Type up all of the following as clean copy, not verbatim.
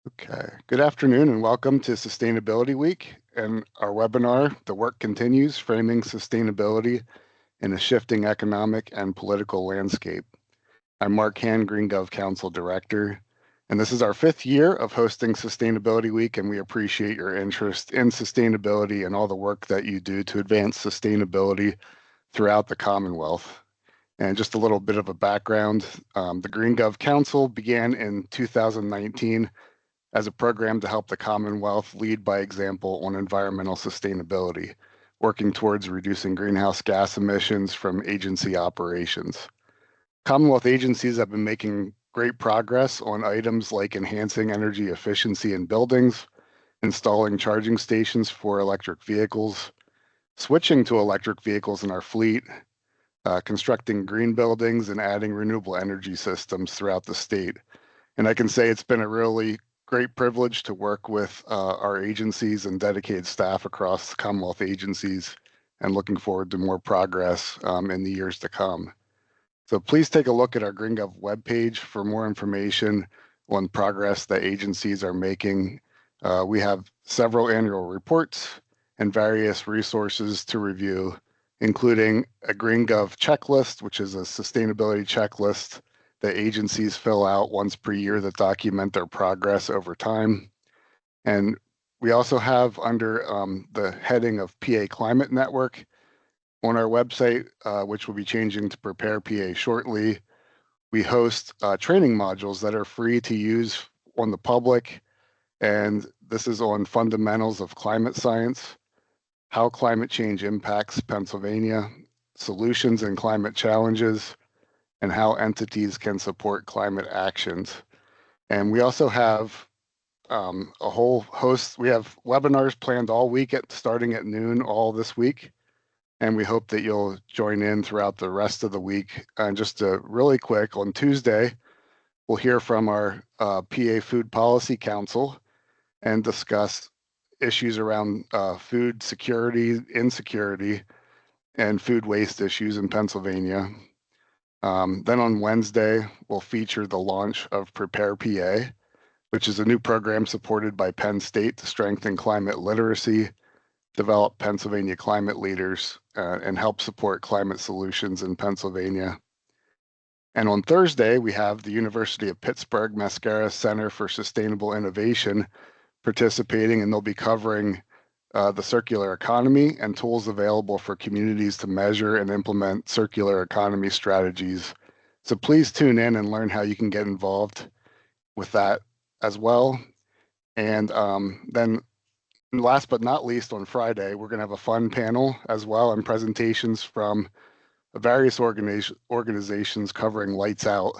Okay, good afternoon and welcome to Sustainability Week and our webinar, The Work Continues, Framing Sustainability in a Shifting Economic and Political Landscape. I'm Mark Han, GreenGov Council Director, and this is our 5th year of hosting Sustainability Week, and we appreciate your interest in sustainability and all the work that you do to advance sustainability throughout the Commonwealth. And just a little bit of a background, the GreenGov Council began in 2019 as a program to help the Commonwealth lead by example on environmental sustainability, working towards reducing greenhouse gas emissions from agency operations. Commonwealth agencies have been making great progress on items like enhancing energy efficiency in buildings, installing charging stations for electric vehicles, switching to electric vehicles in our fleet, constructing green buildings, and adding renewable energy systems throughout the state. And I can say it's been a really great privilege to work with our agencies and dedicated staff across Commonwealth agencies, and looking forward to more progress in the years to come. So please take a look at our GreenGov webpage for more information on progress that agencies are making. We have several annual reports and various resources to review, including a GreenGov checklist, which is a sustainability checklist that agencies fill out once per year that document their progress over time. And we also have under the heading of PA Climate Network on our website, which will be changing to Prepare PA shortly. We host training modules that are free to use on the public, and this is on fundamentals of climate science, how climate change impacts Pennsylvania, solutions and climate challenges, and how entities can support climate actions. And we also have a whole host, we have webinars planned all week starting at noon all this week. And we hope that you'll join in throughout the rest of the week. And just really quick, on Tuesday, we'll hear from our PA Food Policy Council and discuss issues around food security, insecurity, and food waste issues in Pennsylvania. Then on Wednesday, we'll feature the launch of Prepare PA, which is a new program supported by Penn State to strengthen climate literacy, develop Pennsylvania climate leaders, and help support climate solutions in Pennsylvania. And on Thursday, we have the University of Pittsburgh Mascara Center for Sustainable Innovation participating, and they'll be covering the circular economy and tools available for communities to measure and implement circular economy strategies. So please tune in and learn how you can get involved with that as well. And then last but not least, on Friday, we're going to have a fun panel as well and presentations from various organizations covering Lights Out.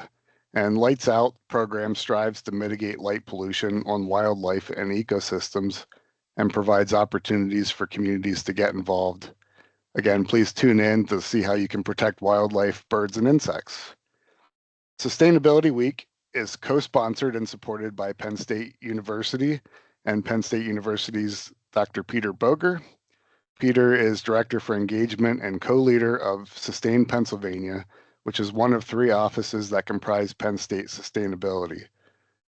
And Lights Out program strives to mitigate light pollution on wildlife and ecosystems and provides opportunities for communities to get involved. Again, please tune in to see how you can protect wildlife, birds, and insects. Sustainability Week is co-sponsored and supported by Penn State University and Penn State University's Dr. Peter Boger. Peter is Director for Engagement and co-leader of Sustain Pennsylvania, which is one of 3 offices that comprise Penn State Sustainability.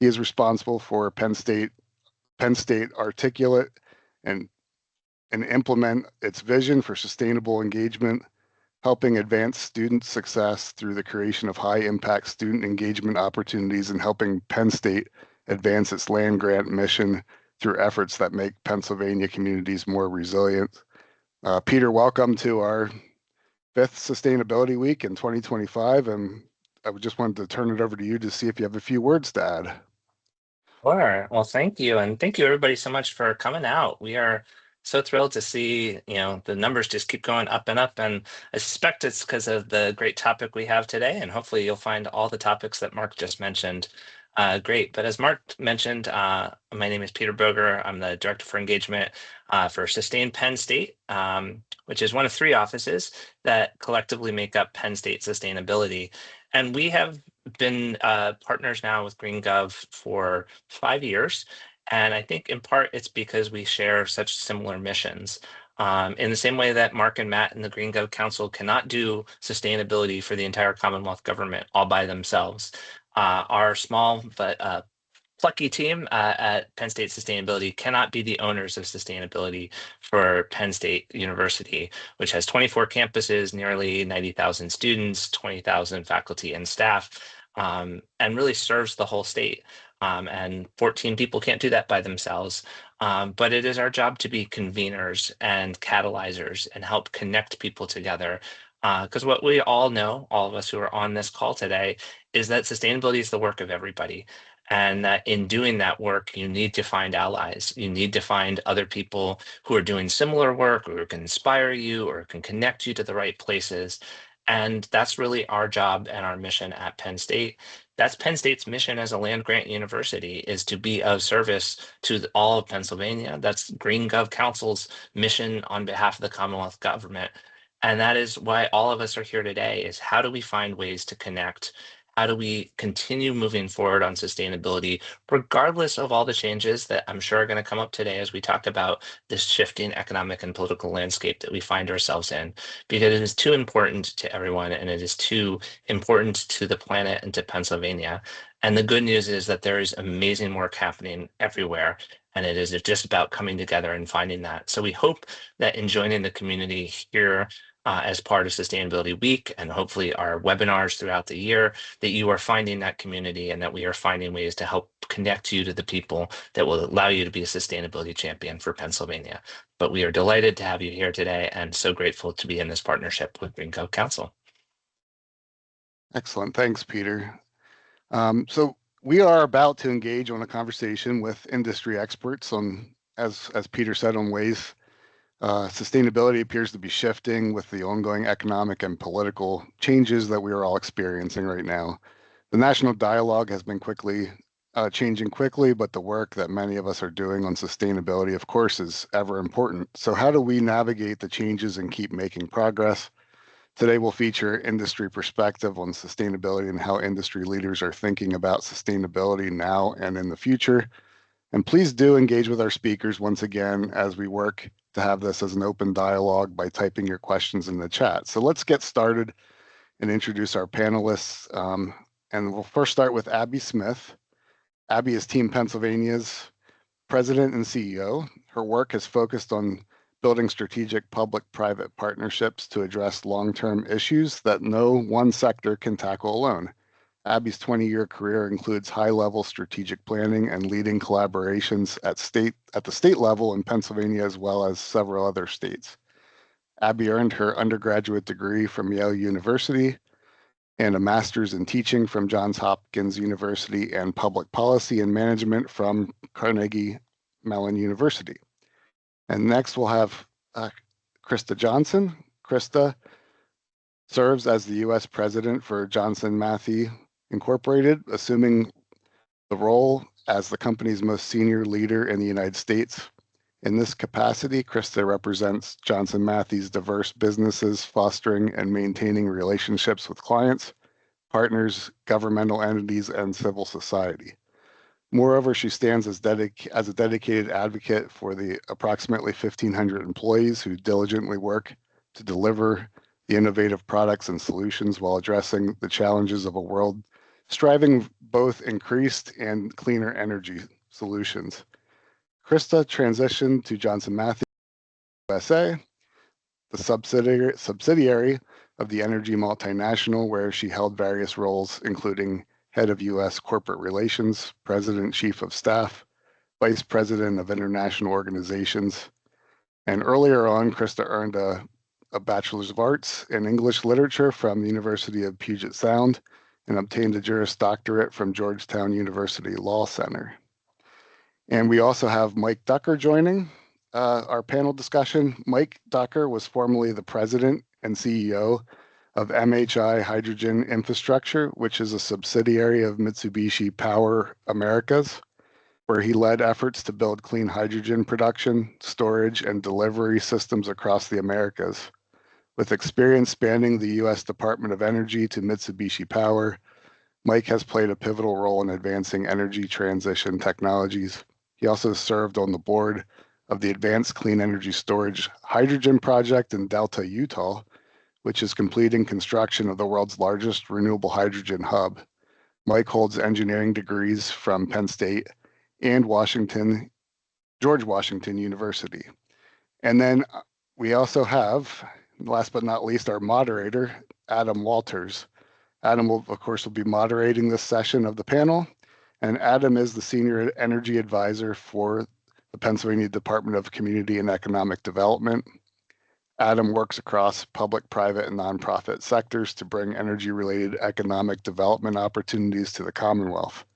He is responsible for Penn State articulate and implement its vision for sustainable engagement, helping advance student success through the creation of high-impact student engagement opportunities, and helping Penn State advance its land grant mission through efforts that make Pennsylvania communities more resilient. Peter, welcome to our 5th Sustainability Week in 2025, and I just wanted to turn it over to you to see if you have a few words to add. Sure. Well, thank you. And thank you everybody so much for coming out. We are so thrilled to see, the numbers just keep going up and up. And I suspect it's because of the great topic we have today. And hopefully you'll find all the topics that Mark just mentioned great. But as Mark mentioned, my name is Peter Boger. I'm the Director for Engagement for Sustain Penn State, which is one of 3 offices that collectively make up Penn State Sustainability. And we have been partners now with GreenGov for 5 years. And I think in part it's because we share such similar missions. In the same way that Mark and Matt and the GreenGov Council cannot do sustainability for the entire Commonwealth government all by themselves. Our small but plucky team at Penn State Sustainability cannot be the owners of sustainability for Penn State University, which has 24 campuses, nearly 90,000 students, 20,000 faculty and staff, and really serves the whole state. And 14 people can't do that by themselves. But it is our job to be conveners and catalyzers and help connect people together. Because what we all know, all of us who are on this call today, is that sustainability is the work of everybody. And that in doing that work, you need to find allies. You need to find other people who are doing similar work or who can inspire you or can connect you to the right places. And that's really our job and our mission at Penn State. That's Penn State's mission as a land grant university, is to be of service to all of Pennsylvania. That's Green Gov Council's mission on behalf of the Commonwealth government. And that is why all of us are here today, is how do we find ways to connect? How do we continue moving forward on sustainability, regardless of all the changes that I'm sure are going to come up today as we talk about this shifting economic and political landscape that we find ourselves in, because it is too important to everyone and it is too important to the planet and to Pennsylvania. And the good news is that there is amazing work happening everywhere. And it is just about coming together and finding that. So we hope that in joining the community here as part of Sustainability Week and hopefully our webinars throughout the year, that you are finding that community and that we are finding ways to help connect you to the people that will allow you to be a sustainability champion for Pennsylvania. But we are delighted to have you here today and so grateful to be in this partnership with Green Gov Council. Excellent. Thanks, Peter. So we are about to engage on a conversation with industry experts on, as Peter said, on ways sustainability appears to be shifting with the ongoing economic and political changes that we are all experiencing right now. The national dialogue has been changing quickly, but the work that many of us are doing on sustainability, of course, is ever important. So how do we navigate the changes and keep making progress? Today we'll feature industry perspective on sustainability and how industry leaders are thinking about sustainability now and in the future. And please do engage with our speakers once again as we work to have this as an open dialogue by typing your questions in the chat. So let's get started and introduce our panelists. And we'll first start with Abby Smith. Abby is Team Pennsylvania's president and CEO. Her work has focused on building strategic public-private partnerships to address long-term issues that no one sector can tackle alone. Abby's 20-year career includes high-level strategic planning and leading collaborations at the state level in Pennsylvania as well as several other states. Abby earned her undergraduate degree from Yale University and a master's in teaching from Johns Hopkins University and public policy and management from Carnegie Mellon University. And next we'll have Krista Johnson. Krista serves as the U.S. President for Johnson Matthey Incorporated, assuming the role as the company's most senior leader in the United States. In this capacity, Krista represents Johnson Matthey's diverse businesses, fostering and maintaining relationships with clients, partners, governmental entities, and civil society. Moreover, she stands as a dedicated advocate for the approximately 1,500 employees who diligently work to deliver the innovative products and solutions while addressing the challenges of a world striving both increased and cleaner energy solutions. Krista transitioned to Johnson Matthey USA, the subsidiary of the energy multinational, where she held various roles, including head of U.S. corporate relations, president, chief of staff, vice president of international organizations. And earlier on, Krista earned a Bachelor's of Arts in English Literature from the University of Puget Sound and obtained a Juris Doctorate from Georgetown University Law Center. And we also have Mike Ducker joining our panel discussion. Mike Ducker was formerly the president and CEO of MHI Hydrogen Infrastructure, which is a subsidiary of Mitsubishi Power Americas, where he led efforts to build clean hydrogen production, storage, and delivery systems across the Americas. With experience spanning the U.S. Department of Energy to Mitsubishi Power, Mike has played a pivotal role in advancing energy transition technologies. He also served on the board of the Advanced Clean Energy Storage Hydrogen Project in Delta, Utah, which is completing construction of the world's largest renewable hydrogen hub. Mike holds engineering degrees from Penn State and George Washington University. And then we also have, last but not least, our moderator, Adam Walters. Adam will, of course, be moderating this session of the panel. And Adam is the Senior Energy Advisor for the Pennsylvania Department of Community and Economic Development. Adam works across public, private, and nonprofit sectors to bring energy-related economic development opportunities to the Commonwealth.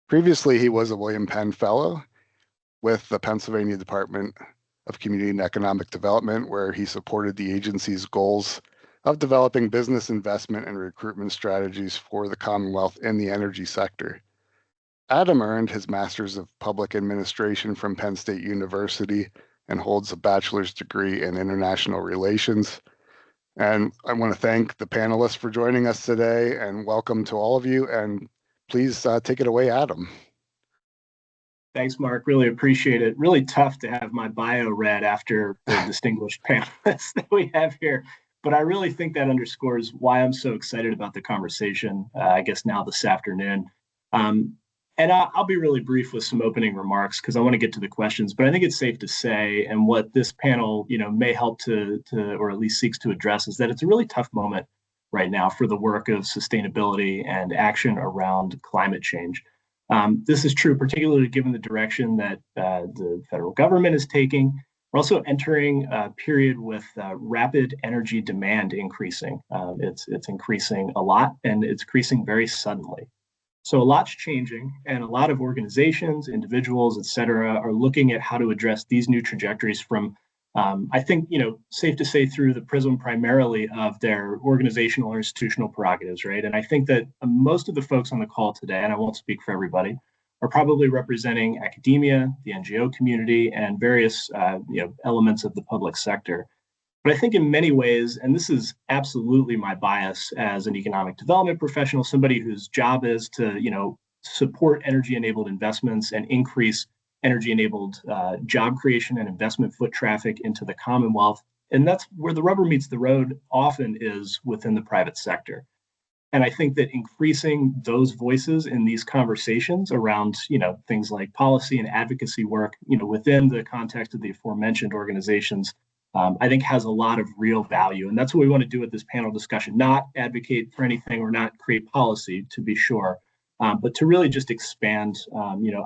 Previously, he was a William Penn Fellow with the Pennsylvania Department of Community and Economic Development, where he supported the agency's goals of developing business investment and recruitment strategies for the Commonwealth in the energy sector. Adam earned his Master's of Public Administration from Penn State University and holds a bachelor's degree in international relations. And I want to thank the panelists for joining us today, and welcome to all of you. And please take it away, Adam. Thanks, Mark. Really appreciate it. Really tough to have my bio read after the distinguished panelists that we have here. But I really think that underscores why I'm so excited about the conversation, I guess now this afternoon. And I'll be really brief with some opening remarks because I want to get to the questions. But I think it's safe to say, and what this panel, may help to or at least seeks to address, is that it's a really tough moment right now for the work of sustainability and action around climate change. This is true, particularly given the direction that the federal government is taking. We're also entering a period with rapid energy demand increasing. It's increasing a lot, and it's increasing very suddenly. So a lot's changing, and a lot of organizations, individuals, et cetera, are looking at how to address these new trajectories from, I think, safe to say, through the prism primarily of their organizational or institutional prerogatives, right? And I think that most of the folks on the call today, and I won't speak for everybody, are probably representing academia, the NGO community, and various elements of the public sector. But I think in many ways, and this is absolutely my bias as an economic development professional, somebody whose job is to, support energy-enabled investments and increase energy-enabled job creation and investment foot traffic into the Commonwealth. And that's where the rubber meets the road often is within the private sector. And I think that increasing those voices in these conversations around, things like policy and advocacy work, within the context of the aforementioned organizations, I think has a lot of real value. And that's what we want to do with this panel discussion, not advocate for anything or not create policy, to be sure, but to really just expand,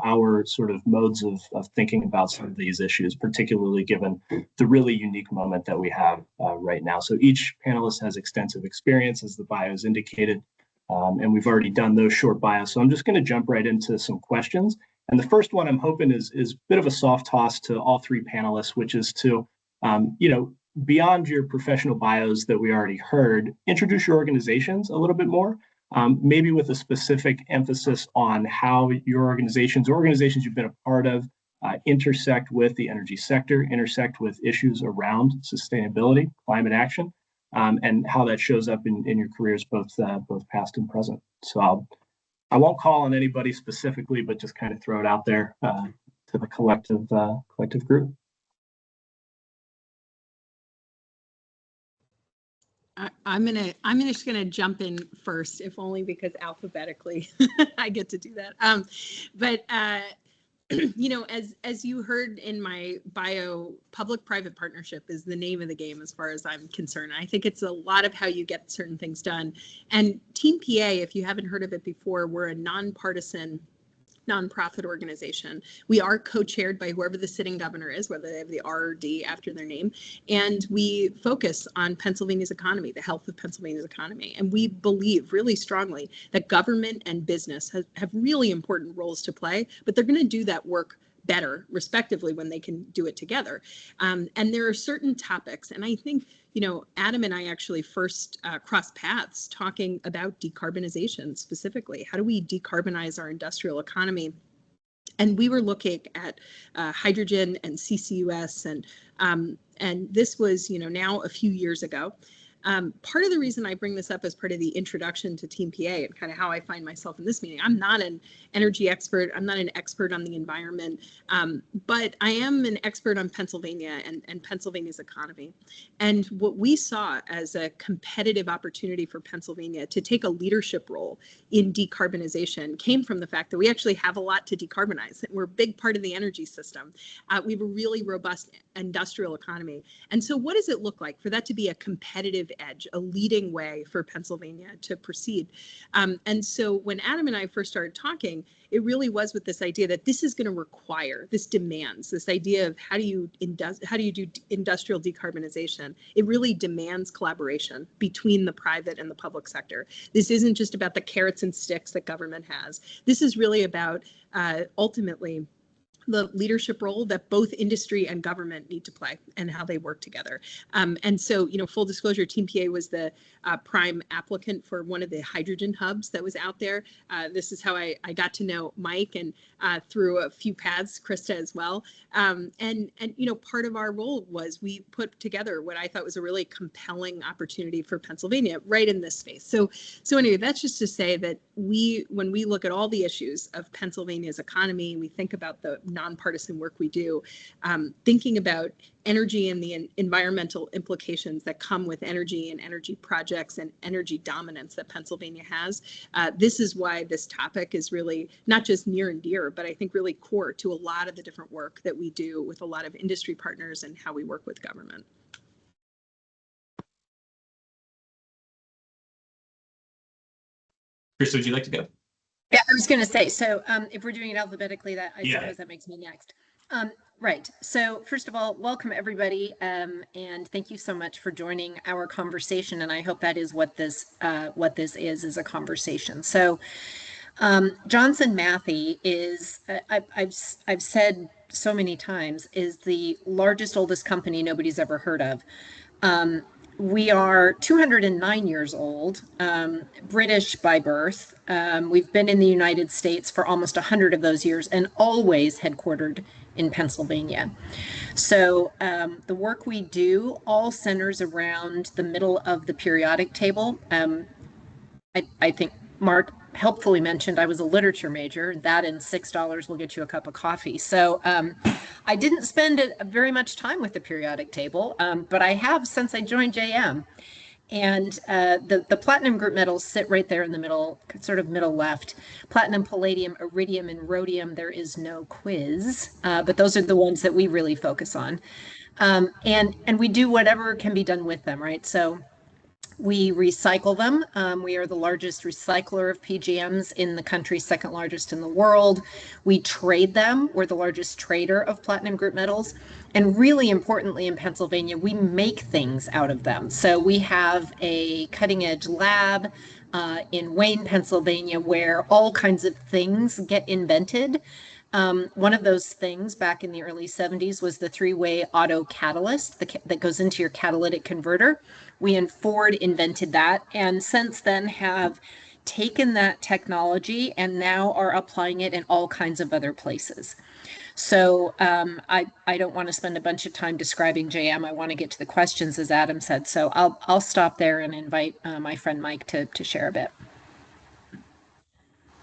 our sort of modes of thinking about some of these issues, particularly given the really unique moment that we have right now. So each panelist has extensive experience, as the bios indicated, and we've already done those short bios. So I'm just going to jump right into some questions. And the first one I'm hoping is a bit of a soft toss to all three panelists, which is to beyond your professional bios that we already heard, introduce your organizations a little bit more, maybe with a specific emphasis on how your organizations or organizations you've been a part of intersect with the energy sector, intersect with issues around sustainability, climate action, and how that shows up in your careers, both past and present. So I won't call on anybody specifically, but just kind of throw it out there to the collective group. I'm just gonna jump in first, if only because alphabetically I get to do that. As you heard in my bio, public-private partnership is the name of the game as far as I'm concerned. I think it's a lot of how you get certain things done. And Team PA, if you haven't heard of it before, we're a nonpartisan nonprofit organization. We are co-chaired by whoever the sitting governor is, whether they have the R or D after their name. And we focus on Pennsylvania's economy, the health of Pennsylvania's economy. And we believe really strongly that government and business have really important roles to play, but they're going to do that work better, respectively, when they can do it together. And there are certain topics, and I think, Adam and I actually first crossed paths talking about decarbonization specifically. How do we decarbonize our industrial economy? And we were looking at hydrogen and CCUS, and this was, now a few years ago. Part of the reason I bring this up as part of the introduction to Team PA and kind of how I find myself in this meeting, I'm not an energy expert. I'm not an expert on the environment, but I am an expert on Pennsylvania and Pennsylvania's economy. And what we saw as a competitive opportunity for Pennsylvania to take a leadership role in decarbonization came from the fact that we actually have a lot to decarbonize. We're a big part of the energy system. We have a really robust industrial economy. And so what does it look like for that to be a competitive edge, a leading way for Pennsylvania to proceed? And so when Adam and I first started talking, it really was with this idea that this is going to require, this demands, this idea of how do you do industrial decarbonization? It really demands collaboration between the private and the public sector. This isn't just about the carrots and sticks that government has. This is really about ultimately the leadership role that both industry and government need to play and how they work together. And so, full disclosure, Team PA was the prime applicant for one of the hydrogen hubs that was out there. This is how I got to know Mike, and through a few paths, Krista as well. And part of our role was we put together what I thought was a really compelling opportunity for Pennsylvania right in this space. So anyway, that's just to say that when we look at all the issues of Pennsylvania's economy, we think about the nonpartisan work we do, thinking about energy and the environmental implications that come with energy and energy projects and energy dominance that Pennsylvania has. This is why this topic is really not just near and dear, but I think really core to a lot of the different work that we do with a lot of industry partners and how we work with government. Chris, would you like to go? Yeah, I was going to say, so if we're doing it alphabetically, that I suppose that makes me next. Right. So first of all, welcome everybody, and thank you so much for joining our conversation. And I hope that is what this is a conversation. So Johnson Matthey is, I've said so many times, is the largest, oldest company nobody's ever heard of. We are 209 years old, British by birth. We've been in the United States for almost 100 of those years and always headquartered in Pennsylvania. So the work we do all centers around the middle of the periodic table. I think Mark helpfully mentioned I was a literature major. That and $6 will get you a cup of coffee. So I didn't spend very much time with the periodic table, but I have since I joined JM. And the platinum group metals sit right there in the middle, sort of middle left. Platinum, palladium, iridium, and rhodium, there is no quiz, but those are the ones that we really focus on. And we do whatever can be done with them, right? So we recycle them. We are the largest recycler of PGMs in the country, second largest in the world. We trade them. We're the largest trader of platinum group metals. And really importantly in Pennsylvania, we make things out of them. So we have a cutting edge lab in Wayne, Pennsylvania, where all kinds of things get invented. One of those things back in the early 70s was the three-way auto catalyst that goes into your catalytic converter. We in Ford invented that, and since then have taken that technology and now are applying it in all kinds of other places. So I don't want to spend a bunch of time describing JM. I want to get to the questions, as Adam said. So I'll stop there and invite my friend Mike to share a bit.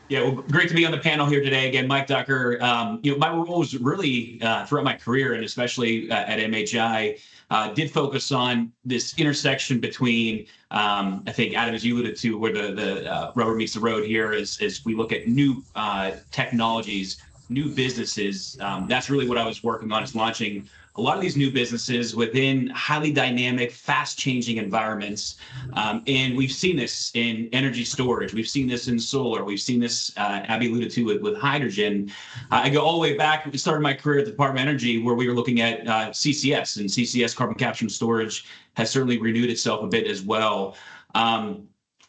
Yeah, well, great to be on the panel here today. Again, Mike Ducker. My role was really throughout my career, and especially at MHI, did focus on this intersection between, I think, Adam, as you alluded to, where the rubber meets the road here, as we look at new technologies, new businesses. That's really what I was working on, is launching a lot of these new businesses within highly dynamic, fast-changing environments. And we've seen this in energy storage. We've seen this in solar. We've seen this, Abby alluded to, with hydrogen. I go all the way back. I started my career at the Department of Energy, where we were looking at CCS, and CCS, carbon capture and storage, has certainly renewed itself a bit as well.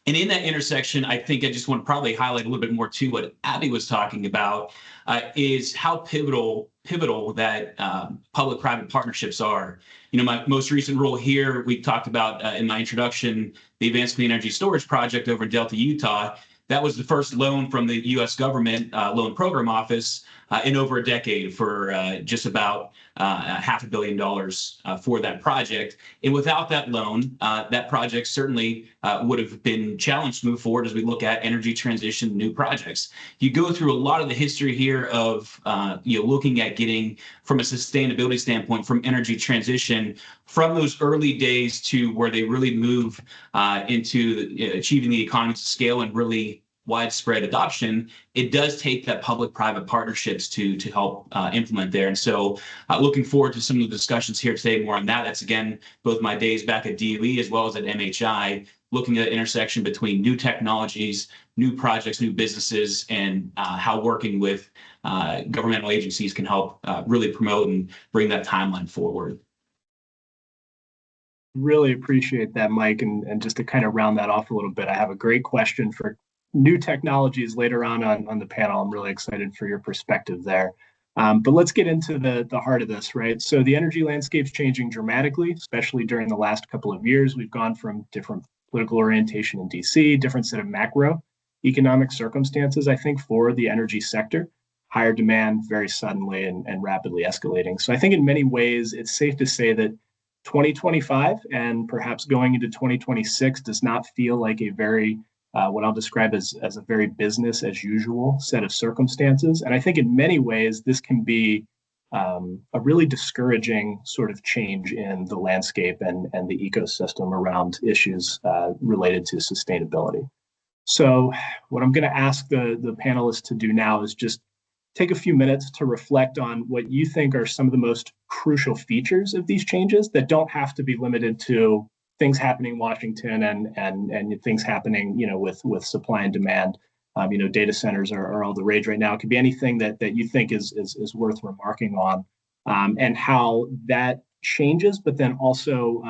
And in that intersection, I think I just want to probably highlight a little bit more to what Abby was talking about, is how pivotal that public-private partnerships are. My most recent role here, we talked about in my introduction, the Advanced Clean Energy Storage Project over in Delta, Utah. That was the first loan from the U.S. government loan program office in over a decade for just about $500 million for that project. And without that loan, that project certainly would have been challenged to move forward as we look at energy transition, new projects. You go through a lot of the history here of looking at getting from a sustainability standpoint from energy transition from those early days to where they really move into achieving the economies of scale and really widespread adoption. It does take that public-private partnerships to help implement there. And so looking forward to some of the discussions here today more on that. That's, again, both my days back at DOE as well as at MHI, looking at the intersection between new technologies, new projects, new businesses, and how working with governmental agencies can help really promote and bring that timeline forward. Really appreciate that, Mike. And just to kind of round that off a little bit, I have a great question for new technologies later on the panel. I'm really excited for your perspective there. But let's get into the heart of this, right? So the energy landscape's changing dramatically, especially during the last couple of years. We've gone from different political orientation in DC, different set of macro economic circumstances, I think, for the energy sector, higher demand very suddenly and rapidly escalating. So I think in many ways, it's safe to say that 2025 and perhaps going into 2026 does not feel like a very what I'll describe as a very business as usual set of circumstances. And I think in many ways, this can be a really discouraging sort of change in the landscape and the ecosystem around issues related to sustainability. So what I'm going to ask the panelists to do now is just take a few minutes to reflect on what you think are some of the most crucial features of these changes that don't have to be limited to things happening in Washington and things happening, with supply and demand. Data centers are all the rage right now. It could be anything that you think is worth remarking on, and how that changes, but then also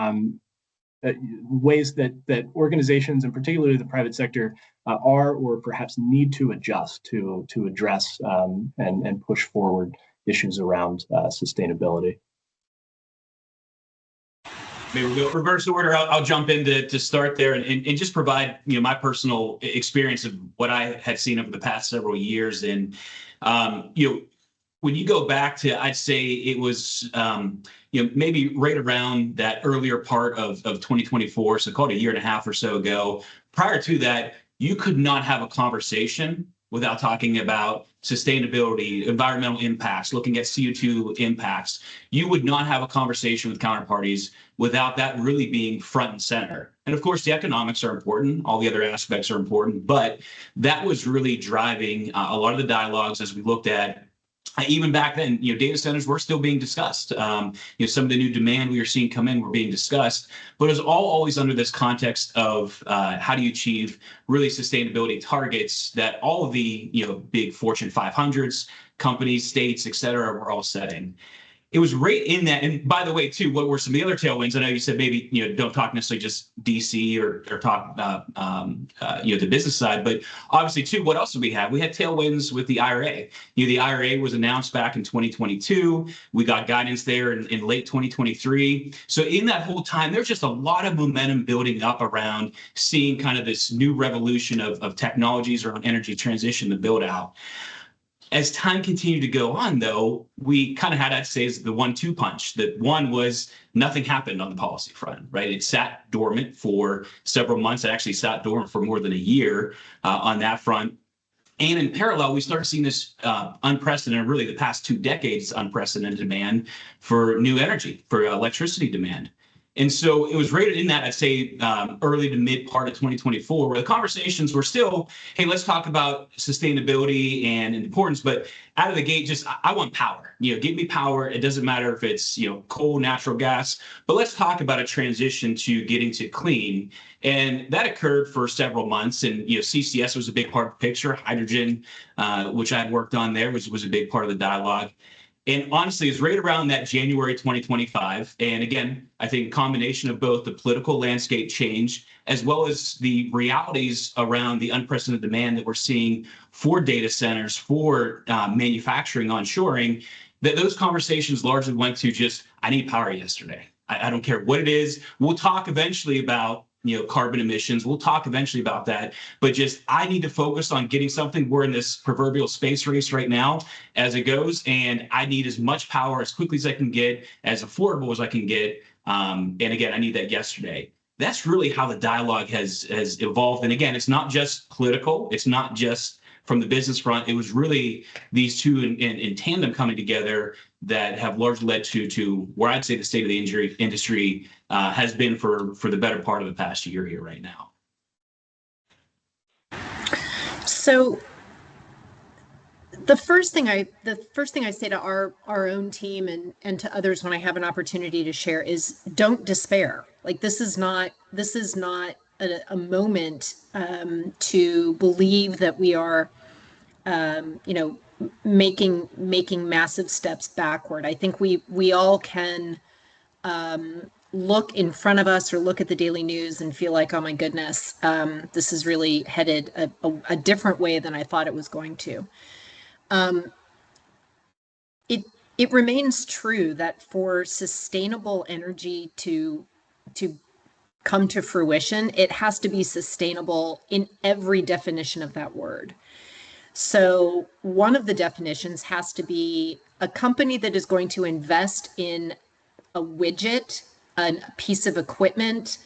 ways that organizations, and particularly the private sector, are or perhaps need to adjust to address and push forward issues around sustainability. Maybe we'll go reverse order. I'll jump in to start there and just provide my personal experience of what I had seen over the past several years. And when you go back to, I'd say it was maybe right around that earlier part of 2024, so called a year and a half or so ago. Prior to that, you could not have a conversation without talking about sustainability, environmental impacts, looking at CO2 impacts. You would not have a conversation with counterparties without that really being front and center. And of course, the economics are important. All the other aspects are important. But that was really driving a lot of the dialogues as we looked at even back then, data centers were still being discussed. Some of the new demand we were seeing come in were being discussed, but it was all always under this context of how do you achieve really sustainability targets that all of the big Fortune 500s, companies, states, et cetera, were all setting. It was right in that. And by the way, too, what were some of the other tailwinds? I know you said maybe don't talk necessarily just DC or talk the business side, but obviously too, what else did we have? We had tailwinds with the IRA. The IRA was announced back in 2022. We got guidance there in late 2023. So in that whole time, there's just a lot of momentum building up around seeing kind of this new revolution of technologies around energy transition to build out. As time continued to go on, though, we kind of had, I'd say, is the 1-2 punch. That one was nothing happened on the policy front, right? It sat dormant for several months. It actually sat dormant for more than a year on that front. And in parallel, we started seeing this unprecedented, really the past 2 decades, unprecedented demand for new energy, for electricity demand. And so it was rated in that, I'd say, early to mid part of 2024, where the conversations were still, hey, let's talk about sustainability and importance. But out of the gate, just I want power. Give me power. It doesn't matter if it's coal, natural gas, but let's talk about a transition to getting to clean. And that occurred for several months. And CCS was a big part of the picture. Hydrogen, which I had worked on there, was a big part of the dialogue. And honestly, it's right around that January 2025. And again, I think a combination of both the political landscape change as well as the realities around the unprecedented demand that we're seeing for data centers, for manufacturing, onshoring, that those conversations largely went to just, I need power yesterday. I don't care what it is. We'll talk eventually about carbon emissions. We'll talk eventually about that, but just I need to focus on getting something. We're in this proverbial space race right now as it goes, and I need as much power as quickly as I can get, as affordable as I can get. And again, I need that yesterday. That's really how the dialogue has evolved. And again, it's not just political. It's not just from the business front. It was really these two in tandem coming together that have largely led to where I'd say the state of the industry has been for the better part of the past year here right now. So the first thing I say to our own team and to others when I have an opportunity to share is don't despair. Like this is not a moment to believe that we are making massive steps backward. I think we all can look in front of us or look at the daily news and feel like, oh my goodness, this is really headed a different way than I thought it was going to. It remains true that for sustainable energy to come to fruition, it has to be sustainable in every definition of that word. So one of the definitions has to be a company that is going to invest in a widget, a piece of equipment,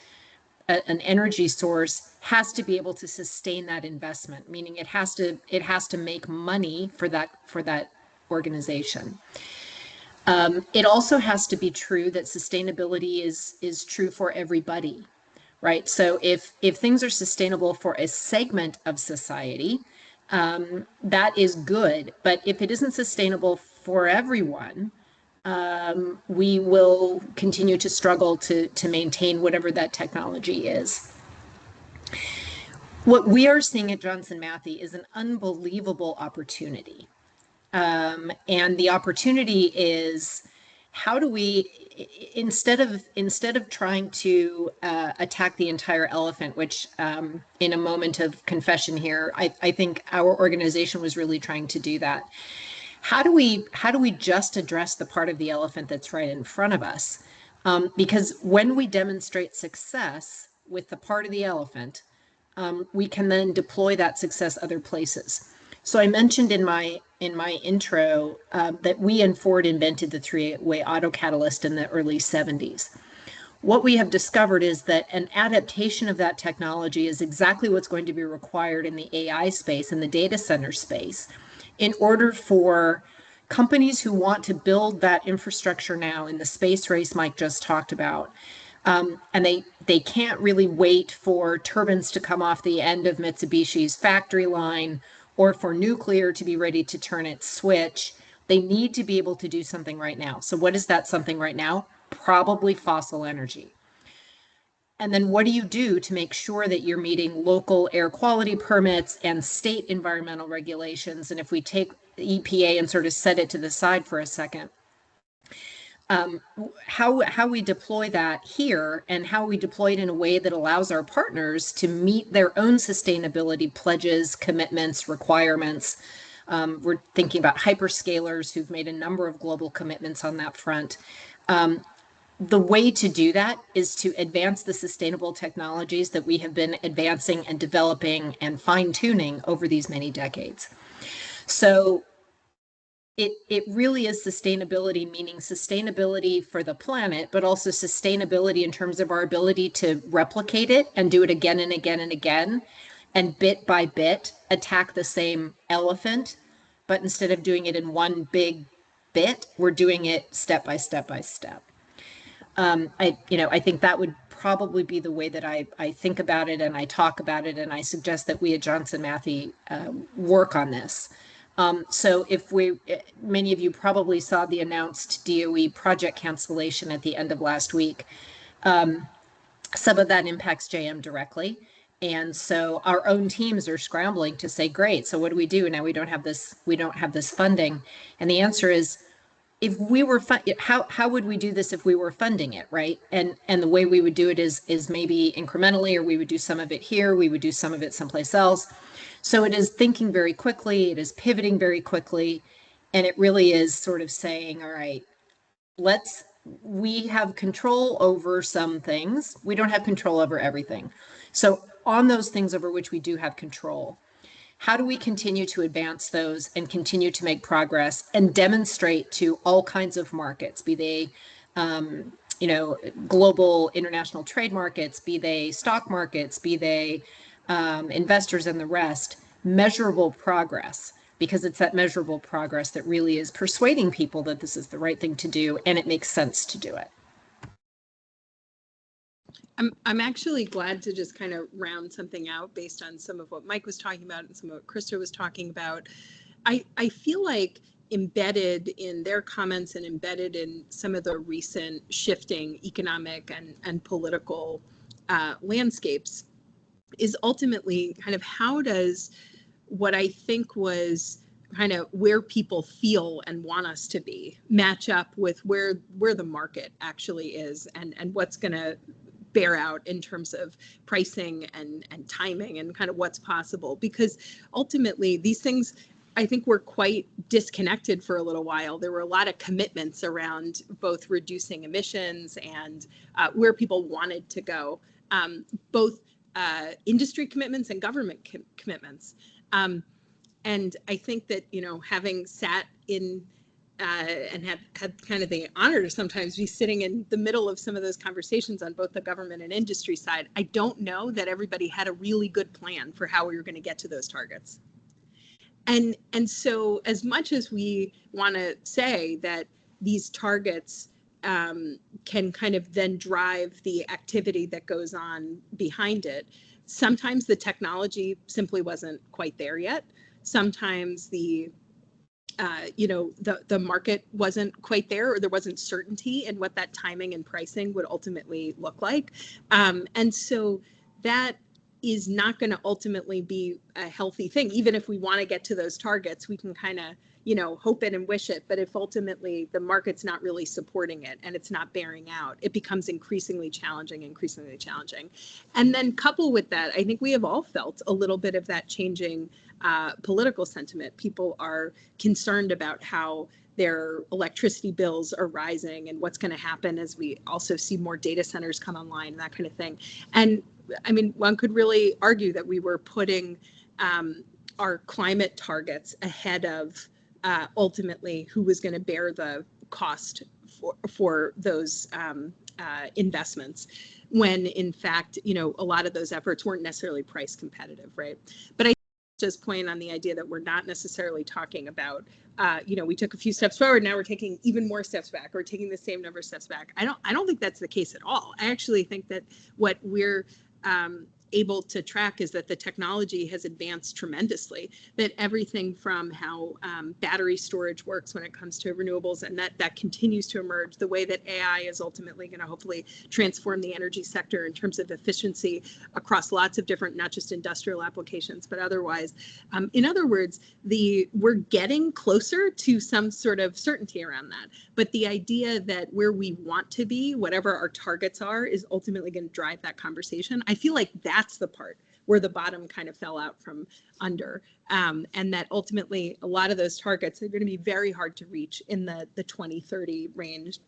an energy source, has to be able to sustain that investment, meaning it has to make money for that organization. It also has to be true that sustainability is true for everybody, right? So if things are sustainable for a segment of society, that is good. But if it isn't sustainable for everyone, we will continue to struggle to maintain whatever that technology is. What we are seeing at Johnson Matthey is an unbelievable opportunity. And the opportunity is, how do we, instead of trying to attack the entire elephant, which in a moment of confession here, I think our organization was really trying to do that. How do we just address the part of the elephant that's right in front of us? Because when we demonstrate success with the part of the elephant, we can then deploy that success other places. So I mentioned in my intro that we and Ford invented the three-way autocatalyst in the early 70s. What we have discovered is that an adaptation of that technology is exactly what's going to be required in the AI space and the data center space in order for companies who want to build that infrastructure now in the space race Mike just talked about, and they can't really wait for turbines to come off the end of Mitsubishi's factory line or for nuclear to be ready to turn its switch. They need to be able to do something right now. So what is that something right now? Probably fossil energy. And then what do you do to make sure that you're meeting local air quality permits and state environmental regulations? And if we take the EPA and sort of set it to the side for a second, how we deploy that here and how we deploy it in a way that allows our partners to meet their own sustainability pledges, commitments, requirements. We're thinking about hyperscalers who've made a number of global commitments on that front. The way to do that is to advance the sustainable technologies that we have been advancing and developing and fine-tuning over these many decades. So it really is sustainability, meaning sustainability for the planet, but also sustainability in terms of our ability to replicate it and do it again and again and again, and bit by bit attack the same elephant, but instead of doing it in one big bit, we're doing it step by step by step. I think that would probably be the way that I think about it and I talk about it, and I suggest that we at Johnson Matthey work on this. So many of you probably saw the announced DOE project cancellation at the end of last week. Some of that impacts JM directly. And so our own teams are scrambling to say, great, so what do we do? Now we don't have this funding. And the answer is, if we were how would we do this if we were funding it, right? And the way we would do it is maybe incrementally, or we would do some of it here, we would do some of it someplace else. So it is thinking very quickly, it is pivoting very quickly, and it really is sort of saying, all right, let's we have control over some things. We don't have control over everything. So on those things over which we do have control, how do we continue to advance those and continue to make progress and demonstrate to all kinds of markets, be they global international trade markets, be they stock markets, be they investors and the rest, measurable progress, because it's that measurable progress that really is persuading people that this is the right thing to do and it makes sense to do it. I'm actually glad to just kind of round something out based on some of what Mike was talking about and some of what Krista was talking about. I feel like embedded in their comments and embedded in some of the recent shifting economic and political landscapes is ultimately kind of how does what I think was kind of where people feel and want us to be match up with where the market actually is and what's going to bear out in terms of pricing and timing and kind of what's possible, because ultimately these things I think were quite disconnected for a little while. There were a lot of commitments around both reducing emissions and where people wanted to go, both industry commitments and government commitments. And I think that, having sat in and have had kind of the honor to sometimes be sitting in the middle of some of those conversations on both the government and industry side, I don't know that everybody had a really good plan for how we were going to get to those targets. And so as much as we want to say that these targets can kind of then drive the activity that goes on behind it, sometimes the technology simply wasn't quite there yet. Sometimes the market wasn't quite there, or there wasn't certainty in what that timing and pricing would ultimately look like. And so that is not going to ultimately be a healthy thing. Even if we want to get to those targets, we can kind of, hope it and wish it. But if ultimately the market's not really supporting it and it's not bearing out, it becomes increasingly challenging. And then coupled with that, I think we have all felt a little bit of that changing political sentiment. People are concerned about how their electricity bills are rising and what's going to happen as we also see more data centers come online and that kind of thing. And I mean, one could really argue that we were putting our climate targets ahead of ultimately who was going to bear the cost for those investments, when in fact, a lot of those efforts weren't necessarily price competitive, right? But I just point on the idea that we're not necessarily talking about, we took a few steps forward, now we're taking even more steps back, or taking the same number of steps back. I don't think that's the case at all. I actually think that what we're able to track is that the technology has advanced tremendously, that everything from how battery storage works when it comes to renewables, and that continues to emerge, the way that AI is ultimately going to hopefully transform the energy sector in terms of efficiency across lots of different, not just industrial applications, but otherwise. In other words, we're getting closer to some sort of certainty around that. But the idea that where we want to be, whatever our targets are, is ultimately going to drive that conversation. I feel like that's the part where the bottom kind of fell out from under, and that ultimately a lot of those targets are going to be very hard to reach in the 2030 range,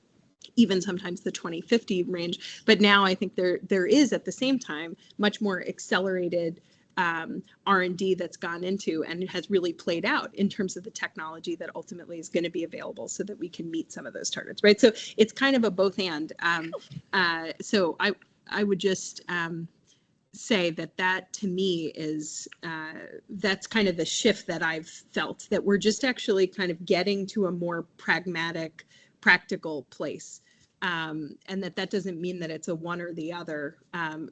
even sometimes the 2050 range. But now I think there is at the same time much more accelerated R&D that's gone into, and it has really played out in terms of the technology that ultimately is going to be available so that we can meet some of those targets, right? So it's kind of a both and. So I would just say that to me is that's kind of the shift that I've felt, that we're just actually kind of getting to a more pragmatic, practical place. And that doesn't mean that it's a one or the other.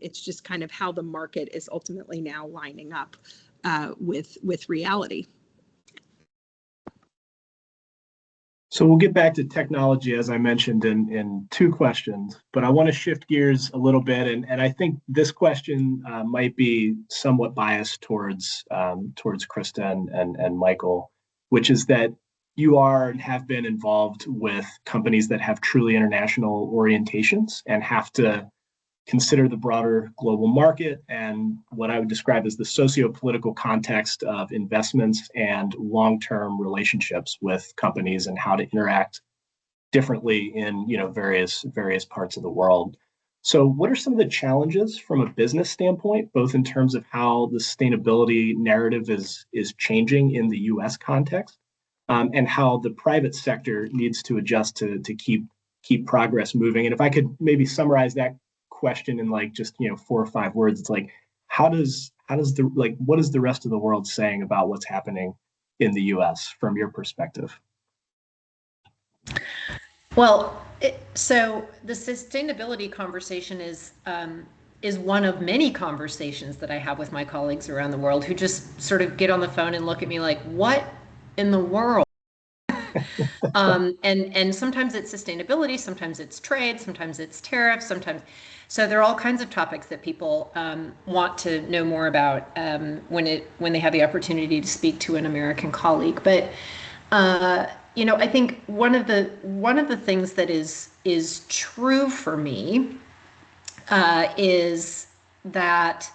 It's just kind of how the market is ultimately now lining up with reality. So we'll get back to technology, as I mentioned, in two questions, but I want to shift gears a little bit. And I think this question might be somewhat biased towards Krista and Michael, which is that you are and have been involved with companies that have truly international orientations and have to consider the broader global market and what I would describe as the socio-political context of investments and long-term relationships with companies and how to interact differently in various parts of the world. So, what are some of the challenges from a business standpoint, both in terms of how the sustainability narrative is changing in the U.S. context, and how the private sector needs to adjust to keep progress moving? And if I could maybe summarize that question in like just 4 or 5 words, it's like what is the rest of the world saying about what's happening in the U.S. from your perspective? Well, so the sustainability conversation is one of many conversations that I have with my colleagues around the world who just sort of get on the phone and look at me like, what in the world? And sometimes it's sustainability, sometimes it's trade, sometimes it's tariffs, so there are all kinds of topics that people want to know more about when they have the opportunity to speak to an American colleague. But I think one of the things that is true for me is that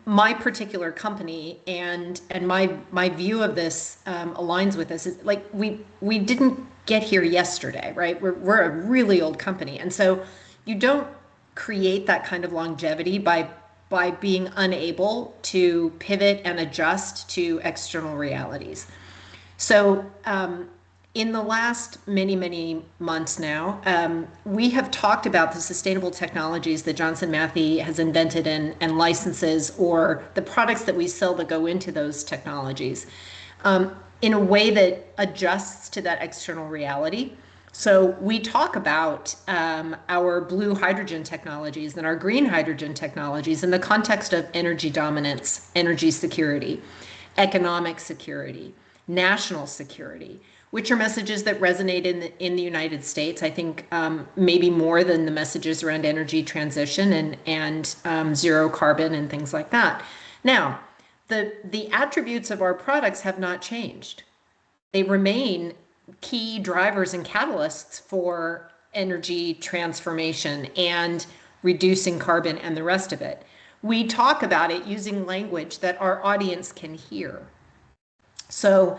my particular company and my view of this aligns with this. Is like we didn't get here yesterday, right? We're a really old company, and so you don't create that kind of longevity by being unable to pivot and adjust to external realities. So in the last many months now, we have talked about the sustainable technologies that Johnson Matthey has invented and licenses, or the products that we sell that go into those technologies, in a way that adjusts to that external reality. So we talk about our blue hydrogen technologies and our green hydrogen technologies in the context of energy dominance, energy security, economic security, national security, which are messages that resonate in the United States, I think maybe more than the messages around energy transition and zero carbon and things like that. Now, the attributes of our products have not changed. They remain key drivers and catalysts for energy transformation and reducing carbon and the rest of it. We talk about it using language that our audience can hear. So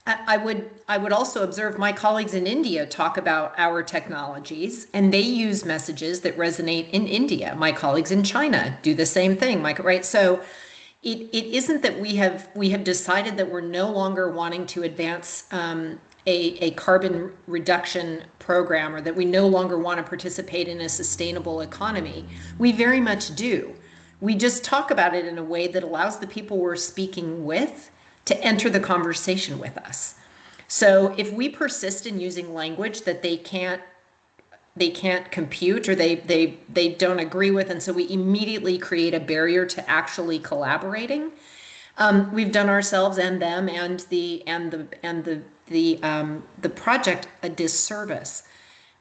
I would also observe my colleagues in India talk about our technologies, and they use messages that resonate in India. My colleagues in China do the same thing, right? So it isn't that we have decided that we're no longer wanting to advance a carbon reduction program, or that we no longer want to participate in a sustainable economy. We very much do. We just talk about it in a way that allows the people we're speaking with to enter the conversation with us. So if we persist in using language that they can't compute, or they don't agree with, and so we immediately create a barrier to actually collaborating, we've done ourselves and them and the project a disservice.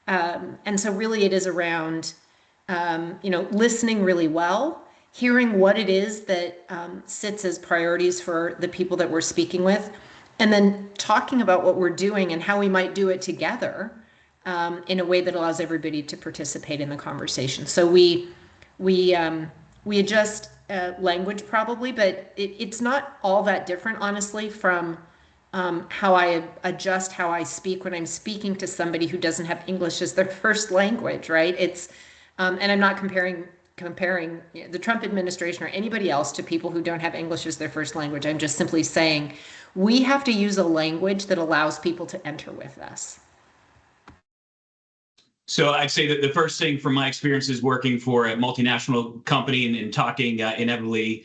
And so really it is around listening really well, hearing what it is that sits as priorities for the people that we're speaking with, and then talking about what we're doing and how we might do it together in a way that allows everybody to participate in the conversation. So we adjust language probably, but it's not all that different, honestly, from how I adjust how I speak when I'm speaking to somebody who doesn't have English as their first language, right? It's and I'm not comparing the Trump administration or anybody else to people who don't have English as their first language. I'm just simply saying we have to use a language that allows people to enter with us. So I'd say that the first thing from my experience is working for a multinational company and talking inevitably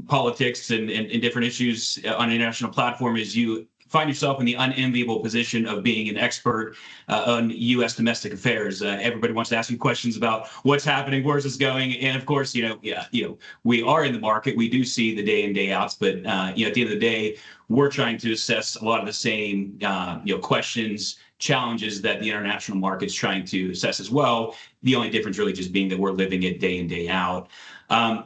politics and different issues on an international platform is you find yourself in the unenviable position of being an expert on U.S. domestic affairs. Everybody wants to ask you questions about what's happening, where's this going, and of course, we are in the market. We do see the day in, day outs, but at the end of the day, we're trying to assess a lot of the same questions, challenges that the international market's trying to assess as well. The only difference really just being that we're living it day in, day out.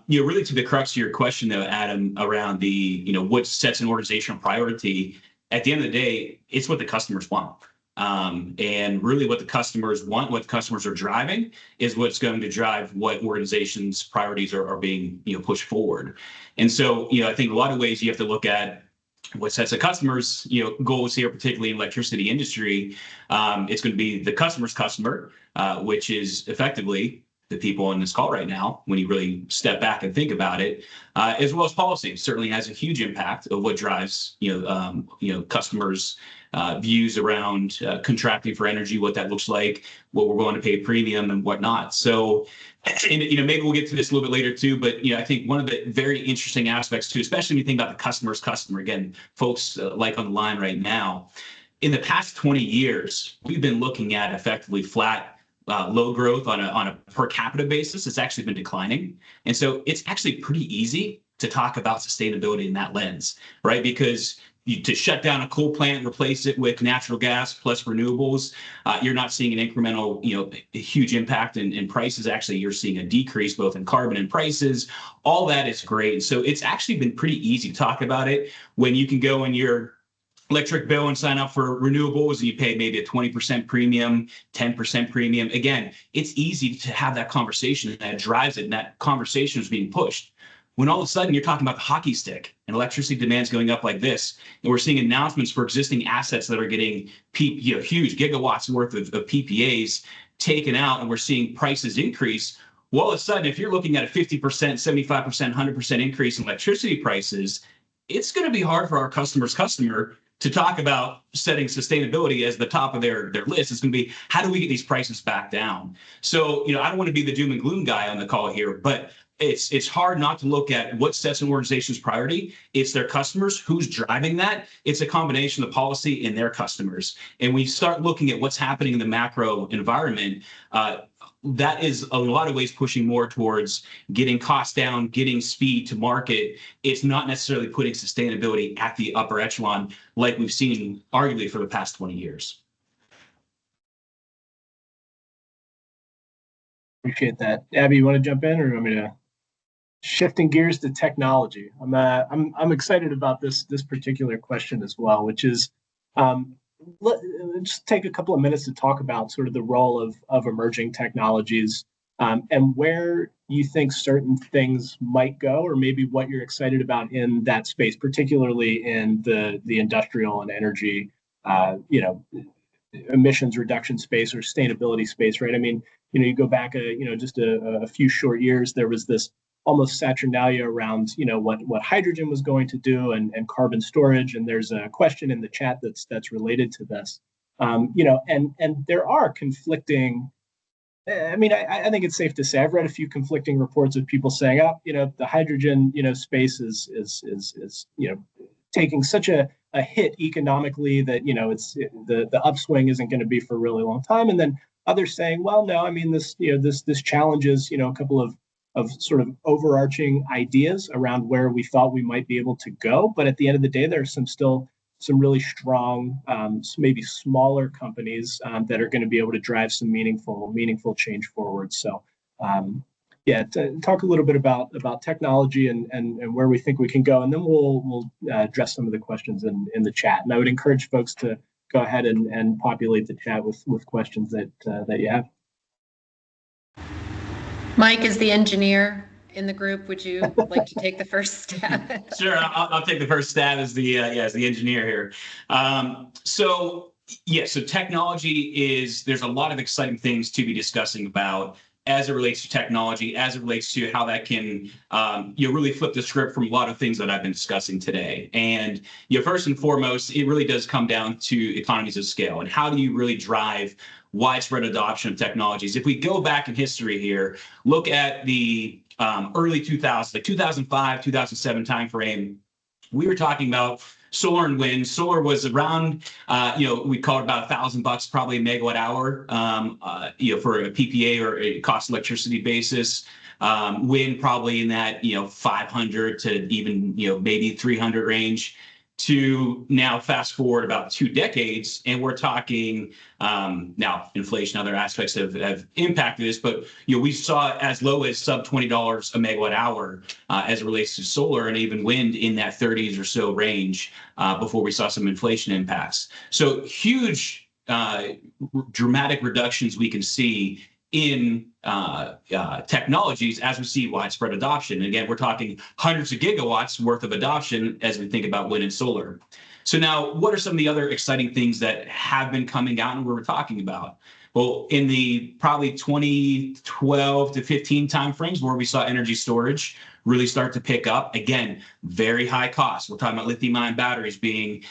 Really to the crux of your question though, Adam, around the, what sets an organizational priority, at the end of the day, it's what the customers want. And really what the customers want, what the customers are driving is what's going to drive what organizations' priorities are being, pushed forward. And so, I think a lot of ways you have to look at what sets the customers, goals here, particularly in electricity industry, it's going to be the customer's customer, which is effectively the people on this call right now, when you really step back and think about it, as well as policy. Certainly has a huge impact of what drives, customers' views around contracting for energy, what that looks like, what we're going to pay premium and whatnot. So, and, maybe we'll get to this a little bit later too, but, I think one of the very interesting aspects too, especially when you think about the customer's customer, again, folks like on the line right now, in the past 20 years, we've been looking at effectively flat load growth on a per capita basis. It's actually been declining. And so it's actually pretty easy to talk about sustainability in that lens, right? Because to shut down a coal plant and replace it with natural gas plus renewables, you're not seeing an incremental, a huge impact in prices. Actually, you're seeing a decrease both in carbon and prices. All that is great. So it's actually been pretty easy to talk about it when you can go in your electric bill and sign up for renewables and you pay maybe a 20% premium, 10% premium. Again, it's easy to have that conversation, and that drives it, and that conversation is being pushed. When all of a sudden you're talking about the hockey stick and electricity demands going up like this, and we're seeing announcements for existing assets that are getting huge gigawatts worth of PPAs taken out, and we're seeing prices increase. Well, all of a sudden, if you're looking at a 50%, 75%, 100% increase in electricity prices, it's going to be hard for our customer's customer to talk about setting sustainability as the top of their list. It's going to be, how do we get these prices back down? So, I don't want to be the doom and gloom guy on the call here, but it's hard not to look at what sets an organization's priority. It's their customers. Who's driving that? It's a combination of policy and their customers. And we start looking at what's happening in the macro environment. That is a lot of ways pushing more towards getting costs down, getting speed to market. It's not necessarily putting sustainability at the upper echelon like we've seen arguably for the past 20 years. Appreciate that. Abby, you want to jump in, or you want me to? Shifting gears to technology. I'm excited about this particular question as well, which is let's just take a couple of minutes to talk about sort of the role of emerging technologies and where you think certain things might go, or maybe what you're excited about in that space, particularly in the industrial and energy, emissions reduction space or sustainability space, right? I mean, you go back, just a few short years, there was this almost saturnalia around, what hydrogen was going to do and carbon storage. And there's a question in the chat that's related to this, and there are conflicting. I mean, I think it's safe to say I've read a few conflicting reports of people saying, the hydrogen, space is taking such a hit economically that, the upswing isn't going to be for a really long time. And then others saying, well, no, I mean, this challenges, a couple of sort of overarching ideas around where we thought we might be able to go. But at the end of the day, there's some really strong, maybe smaller companies that are going to be able to drive some meaningful change forward. So, talk a little bit about technology and where we think we can go, and then we'll address some of the questions in the chat. And I would encourage folks to go ahead and populate the chat with questions that you have. Mike is the engineer in the group. Would you like to take the first stab? Sure, I'll take the first stab as the engineer here. So technology there's a lot of exciting things to be discussing about as it relates to technology, as it relates to how that can really flip the script from a lot of things that I've been discussing today. And first and foremost, it really does come down to economies of scale and how do you really drive widespread adoption of technologies. If we go back in history here, look at the early 2000s, like 2005, 2007 timeframe, we were talking about solar and wind. Solar was around, we call it about $1,000 probably a megawatt hour, for a PPA or a cost electricity basis. Wind probably in that, 500 to even, maybe 300 range. To now fast forward about 2 decades, and we're talking now inflation, other aspects have impacted this, but we saw as low as sub $20 a megawatt hour as it relates to solar, and even wind in that 30s or so range before we saw some inflation impacts. So huge dramatic reductions we can see in technologies as we see widespread adoption. And again, we're talking hundreds of gigawatts worth of adoption as we think about wind and solar. So now, what are some of the other exciting things that have been coming out and we're talking about? Well, in the probably 2012 to 15 timeframes where we saw energy storage really start to pick up, again, very high cost. We're talking about lithium-ion batteries being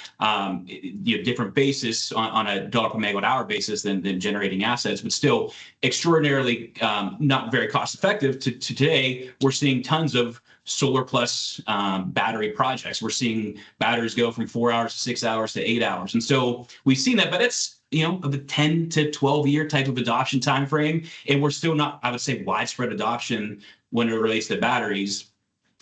different basis on a dollar per megawatt hour basis than generating assets, but still extraordinarily not very cost effective. To today, we're seeing tons of solar plus battery projects. We're seeing batteries go from 4 hours to 6 hours to 8 hours. And so we've seen that, but it's of the 10 to 12 year type of adoption time frame. And we're still not, I would say, widespread adoption when it relates to batteries.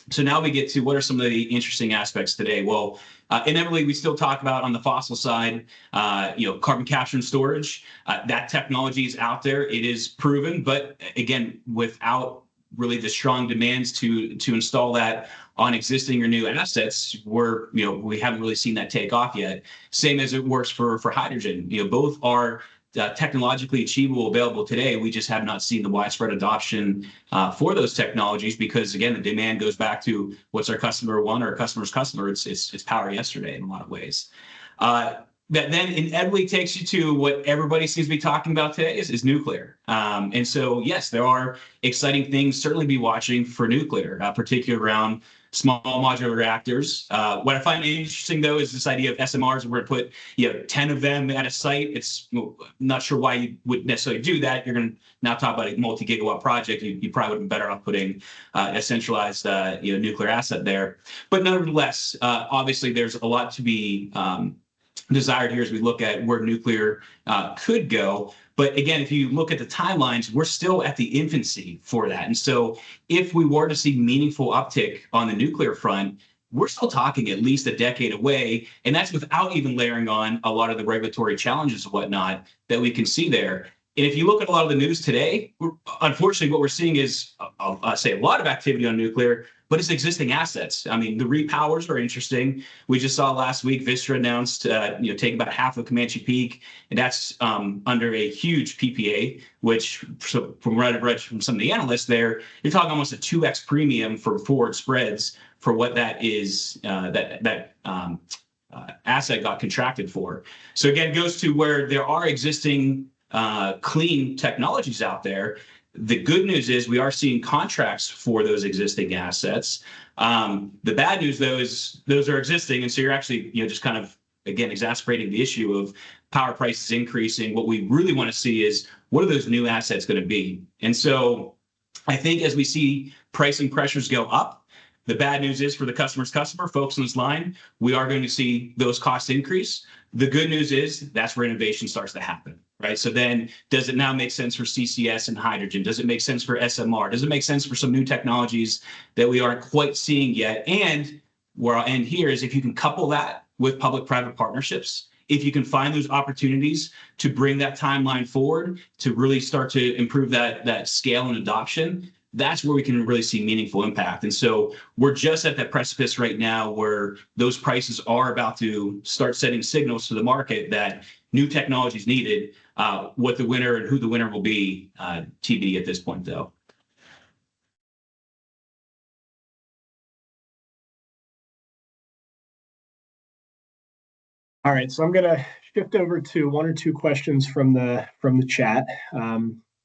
So now we get to what are some of the interesting aspects today? Well, inevitably, we still talk about on the fossil side, carbon capture and storage. That technology is out there. It is proven, but again, without really the strong demands to install that on existing or new assets, we haven't really seen that take off yet. Same as it works for hydrogen. Both are technologically achievable, available today. We just have not seen the widespread adoption for those technologies because, again, the demand goes back to what's our customer want or our customer's customer. It's power yesterday in a lot of ways. That then inevitably takes you to what everybody seems to be talking about today is nuclear. And so, yes, there are exciting things certainly be watching for nuclear, particularly around small modular reactors. What I find interesting, though, is this idea of SMRs. We're going to put 10 of them at a site. It's not sure why you would necessarily do that. You're going to now talk about a multi-gigawatt project. You probably would be better off putting a centralized nuclear asset there. But nevertheless, obviously, there's a lot to be desired here as we look at where nuclear could go. But again, if you look at the timelines, we're still at the infancy for that. And so if we were to see meaningful uptick on the nuclear front, we're still talking at least a decade away. And that's without even layering on a lot of the regulatory challenges and whatnot that we can see there. And if you look at a lot of the news today, unfortunately, what we're seeing is, I'll say, a lot of activity on nuclear, but it's existing assets. I mean, the repowers are interesting. We just saw last week, Vistra announced, taking about half of Comanche Peak, and that's under a huge PPA, which, so from what I've read from some of the analysts there, you're talking almost a 2x premium for forward spreads for what that is, that asset got contracted for. So again, goes to where there are existing clean technologies out there. The good news is we are seeing contracts for those existing assets. The bad news, though, is those are existing. And so you're actually, just kind of, again, exacerbating the issue of power prices increasing. What we really want to see is what are those new assets going to be? And so I think as we see pricing pressures go up, the bad news is for the customer's customer, folks on this line, we are going to see those costs increase. The good news is that's where innovation starts to happen. Right. So then does it now make sense for CCS and hydrogen? Does it make sense for SMR? Does it make sense for some new technologies that we aren't quite seeing yet? And where I'll end here is if you can couple that with public-private partnerships, if you can find those opportunities to bring that timeline forward, to really start to improve that scale and adoption, that's where we can really see meaningful impact. And so we're just at that precipice right now where those prices are about to start sending signals to the market that new technology is needed. What the winner and who the winner will be, TBD at this point, though. All right, so I'm going to shift over to one or two questions from the chat.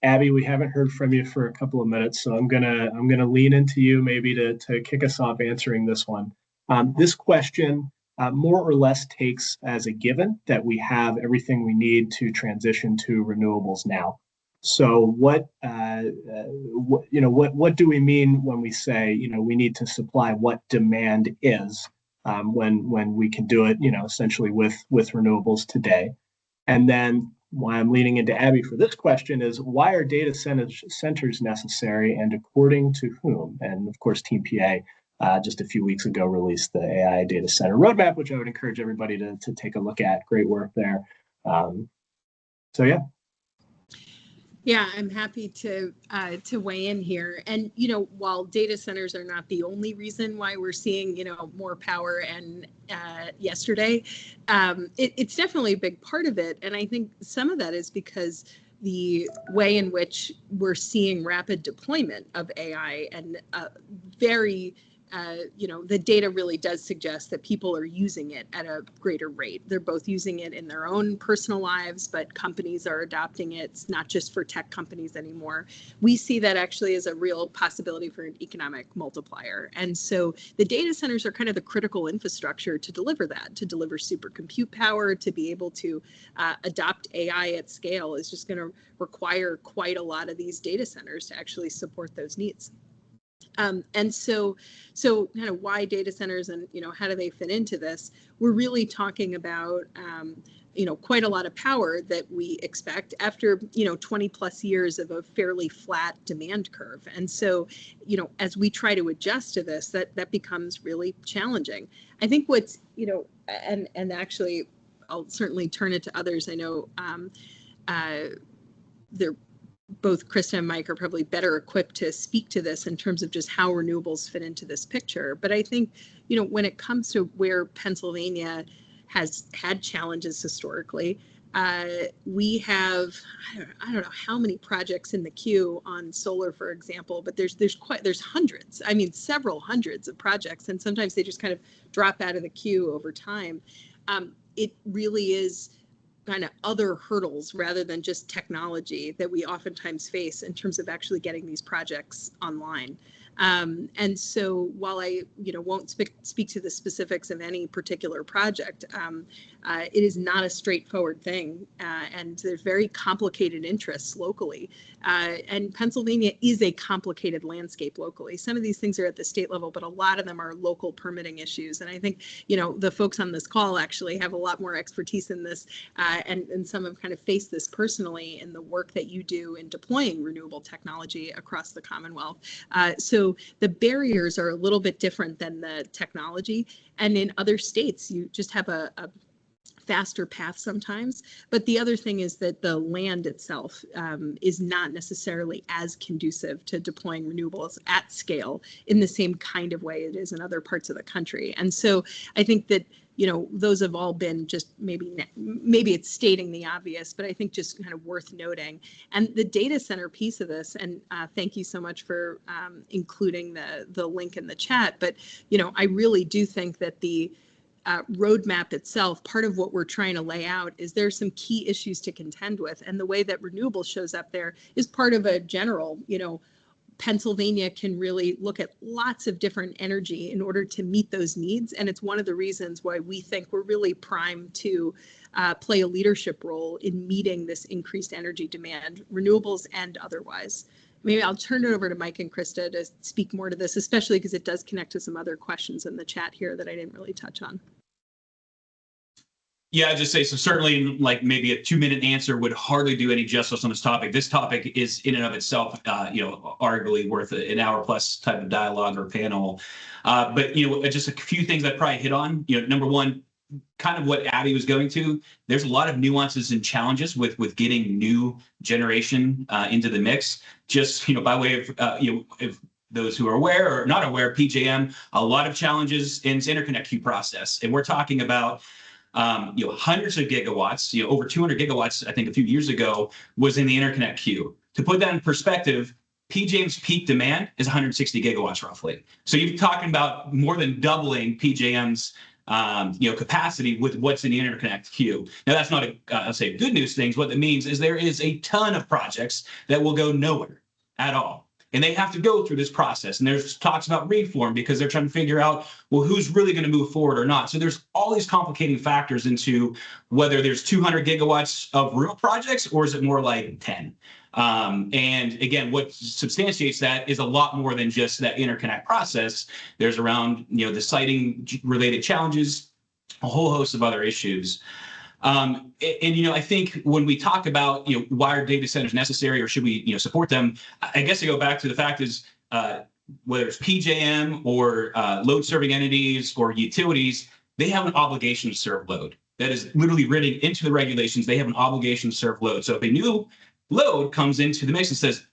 Abby, we haven't heard from you for a couple of minutes, so I'm gonna lean into you maybe to kick us off answering this one. This question more or less takes as a given that we have everything we need to transition to renewables now. So what do we mean when we say we need to supply what demand is when we can do it essentially with renewables today? And then why I'm leaning into Abby for this question is why are data centers necessary and according to whom? And of course, Team PA just a few weeks ago released the AI data center roadmap, which I would encourage everybody to take a look at. Great work there. So yeah. Yeah, I'm happy to weigh in here. And while data centers are not the only reason why we're seeing more power and yesterday, it's definitely a big part of it. And I think some of that is because the way in which we're seeing rapid deployment of AI and very the data really does suggest that people are using it at a greater rate. They're both using it in their own personal lives, but companies are adopting it. It's not just for tech companies anymore. We see that actually as a real possibility for an economic multiplier. And so the data centers are kind of the critical infrastructure to deliver that, to deliver supercompute power, to be able to adopt AI at scale is just going to require quite a lot of these data centers to actually support those needs. And so kind of why data centers and, how do they fit into this? We're really talking about, quite a lot of power that we expect after, 20 plus years of a fairly flat demand curve. And so, as we try to adjust to this, that becomes really challenging. I think what's, and actually I'll certainly turn it to others. I know both Krista and Mike are probably better equipped to speak to this in terms of just how renewables fit into this picture. But I think, when it comes to where Pennsylvania has had challenges historically, we have, I don't know how many projects in the queue on solar, for example, but there's hundreds, several hundreds of projects, and sometimes they just kind of drop out of the queue over time. It really is kind of other hurdles rather than just technology that we oftentimes face in terms of actually getting these projects online. And so while I won't speak to the specifics of any particular project, it is not a straightforward thing, and there's very complicated interests locally. And Pennsylvania is a complicated landscape locally. Some of these things are at the state level, but a lot of them are local permitting issues. And I think the folks on this call actually have a lot more expertise in this, and some have kind of faced this personally in the work that you do in deploying renewable technology across the Commonwealth. So the barriers are a little bit different than the technology. And in other states, you just have a faster path sometimes. But the other thing is that the land itself is not necessarily as conducive to deploying renewables at scale in the same kind of way it is in other parts of the country. And so I think that those have all been just maybe it's stating the obvious, but I think just kind of worth noting. And the data center piece of this, and thank you so much for including the link in the chat, but I really do think that the roadmap itself, part of what we're trying to lay out is there's some key issues to contend with, and the way that renewable shows up there is part of a general, Pennsylvania can really look at lots of different energy in order to meet those needs. And it's one of the reasons why we think we're really primed to play a leadership role in meeting this increased energy demand, renewables and otherwise. Maybe I'll turn it over to Mike and Krista to speak more to this, especially because it does connect to some other questions in the chat here that I didn't really touch on. Yeah, I'd just say, so certainly like maybe a 2-minute answer would hardly do any justice on this topic. This topic is in and of itself, arguably worth an hour plus type of dialogue or panel. But, just a few things I'd probably hit on. Number one, kind of what Abby was going to, there's a lot of nuances and challenges with getting new generation into the mix. Just, by way of, if those who are aware or not aware, PJM, a lot of challenges in its interconnect queue process. And we're talking about hundreds of gigawatts, over 200 gigawatts, I think a few years ago, was in the interconnect queue. To put that in perspective, PJM's peak demand is 160 gigawatts roughly. So you're talking about more than doubling PJM's capacity with what's in the interconnect queue. Now that's not I'll say good news things. What that means is there is a ton of projects that will go nowhere at all. And they have to go through this process. And there's talks about reform because they're trying to figure out, well, who's really going to move forward or not. So there's all these complicating factors into whether there's 200 gigawatts of real projects or is it more like 10. And again, what substantiates that is a lot more than just that interconnect process. There's around, the siting related challenges, a whole host of other issues. And I think when we talk about, why are data centers necessary or should we, support them? I guess to go back to the fact is whether it's PJM or load serving entities or utilities, they have an obligation to serve load. That is literally written into the regulations. They have an obligation to serve load. So if a new load comes into the mix and says,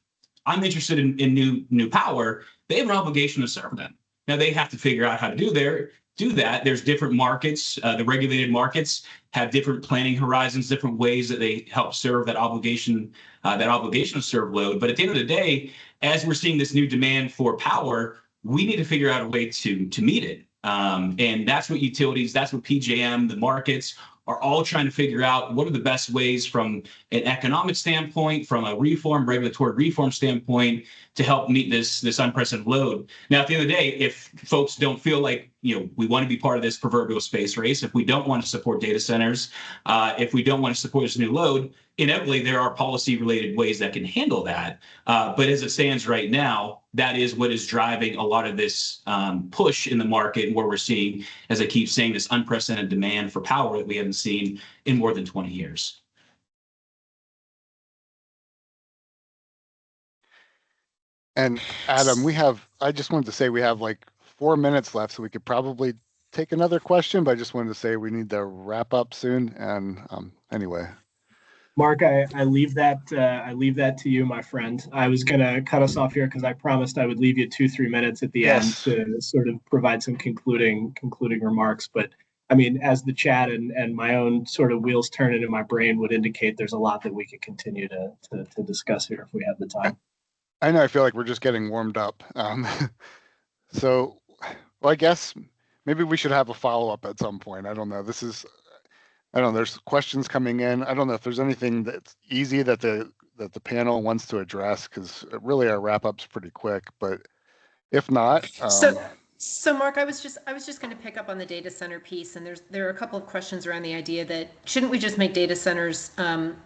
I'm interested in new power, they have an obligation to serve them. Now they have to figure out how to do that, there's different markets. The regulated markets have different planning horizons, different ways that they help serve that obligation to serve load. But at the end of the day, as we're seeing this new demand for power, we need to figure out a way to meet it. And that's what utilities, that's what PJM, the markets are all trying to figure out. What are the best ways from an economic standpoint, from a regulatory reform standpoint, to help meet this unprecedented load. Now, at the end of the day, if folks don't feel like we want to be part of this proverbial space race, if we don't want to support data centers, if we don't want to support this new load, inevitably there are policy-related ways that can handle that. But as it stands right now, that is what is driving a lot of this push in the market, and where we're seeing, as I keep saying, this unprecedented demand for power that we haven't seen in more than 20 years. And Adam, I just wanted to say we have like 4 minutes left, so we could probably take another question, but I just wanted to say we need to wrap up soon. And anyway. Mark, I leave that to you, my friend. I was gonna cut us off here because I promised I would leave you 2-3 minutes at the end to sort of provide some concluding remarks. But I mean, as the chat and my own sort of wheels turning in my brain would indicate, there's a lot that we could continue to discuss here if we have the time. I know I feel like we're just getting warmed up. So, well, I guess maybe we should have a follow-up at some point. I don't know. I don't know. There's questions coming in. I don't know if there's anything that's easy that the panel wants to address, because really our wrap-up's pretty quick. But if not, So Mark, I was just going to pick up on the data center piece, and there are a couple of questions around the idea that shouldn't we just make data centers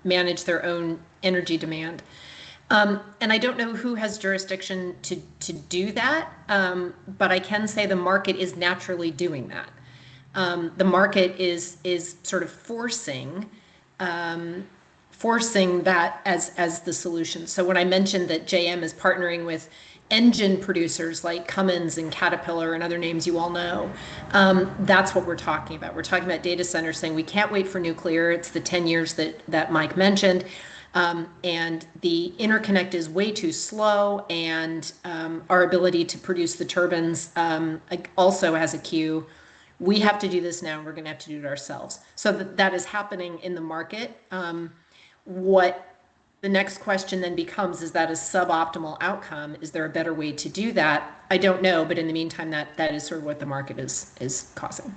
manage their own energy demand? And I don't know who has jurisdiction to do that, but I can say the market is naturally doing that. The market is sort of forcing that as the solution. So when I mentioned that JM is partnering with engine producers like Cummins and Caterpillar and other names you all know, that's what we're talking about. We're talking about data centers saying we can't wait for nuclear. It's the 10 years that Mike mentioned. And the interconnect is way too slow, and our ability to produce the turbines also has a queue. We have to do this now, and we're going to have to do it ourselves. So that is happening in the market. What the next question then becomes, is that a suboptimal outcome? Is there a better way to do that? I don't know, but in the meantime, that is sort of what the market is causing.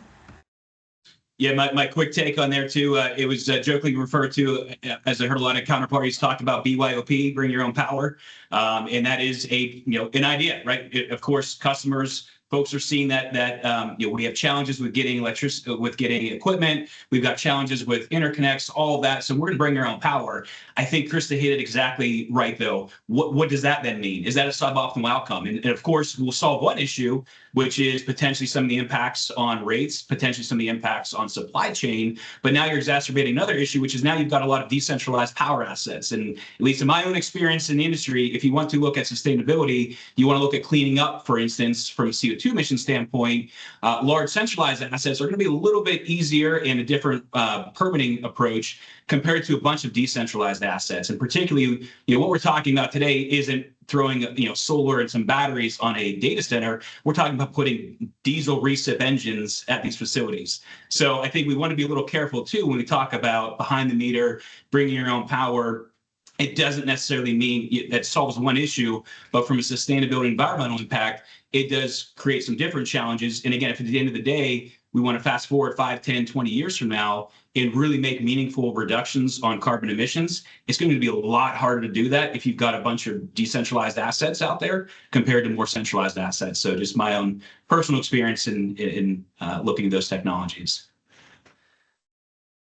Yeah, my quick take on there too. It was jokingly referred to, as I heard a lot of counterparties talk about BYOP, bring your own power, and that is an idea, right? Of course, folks are seeing that we have challenges with getting electricity, with getting equipment. We've got challenges with interconnects, all of that. So we're going to bring our own power. I think Krista hit it exactly right, though. What does that then mean? Is that a suboptimal outcome? And of course, we'll solve one issue, which is potentially some of the impacts on rates, potentially some of the impacts on supply chain. But now you're exacerbating another issue, which is now you've got a lot of decentralized power assets. And at least in my own experience in the industry, if you want to look at sustainability, you want to look at cleaning up, for instance, from a CO2 emission standpoint, large centralized assets are going to be a little bit easier and a different permitting approach compared to a bunch of decentralized assets. And particularly, what we're talking about today isn't throwing solar and some batteries on a data center. We're talking about putting diesel recip engines at these facilities. So I think we want to be a little careful too when we talk about behind the meter, bringing your own power. It doesn't necessarily mean that solves one issue, but from a sustainability environmental impact, it does create some different challenges. And again, if at the end of the day, we want to fast forward 5, 10, 20 years from now and really make meaningful reductions on carbon emissions, it's going to be a lot harder to do that if you've got a bunch of decentralized assets out there compared to more centralized assets. So just my own personal experience in looking at those technologies.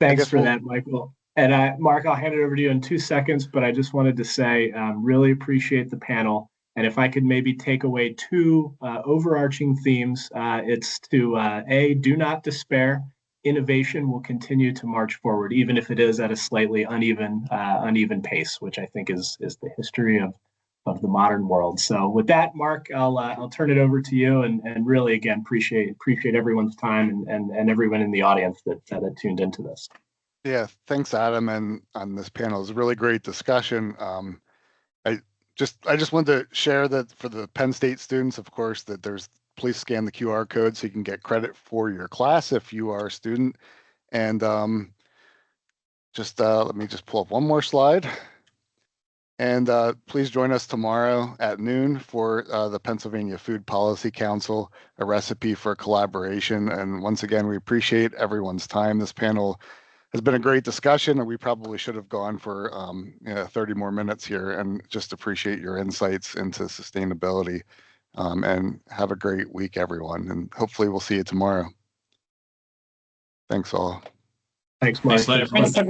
Thanks for that, Michael. And Mark, I'll hand it over to you in 2 seconds, but I just wanted to say, really appreciate the panel. And if I could maybe take away 2 overarching themes, it's to do not despair. Innovation will continue to march forward, even if it is at a slightly uneven pace, which I think is the history of the modern world. So with that, Mark, I'll turn it over to you, and really again appreciate everyone's time and everyone in the audience that tuned into this. Yeah, thanks, Adam, and on this panel. It was a really great discussion. I just wanted to share that for the Penn State students, of course, that there's please scan the QR code so you can get credit for your class if you are a student. And let me just pull up one more slide. And please join us tomorrow at noon for the Pennsylvania Food Policy Council, a recipe for collaboration. And once again, we appreciate everyone's time. This panel has been a great discussion, and we probably should have gone for 30 more minutes here, and just appreciate your insights into sustainability. And have a great week, everyone. And hopefully we'll see you tomorrow. Thanks all. Thanks, Mark. Thanks, everyone. Thanks, everyone.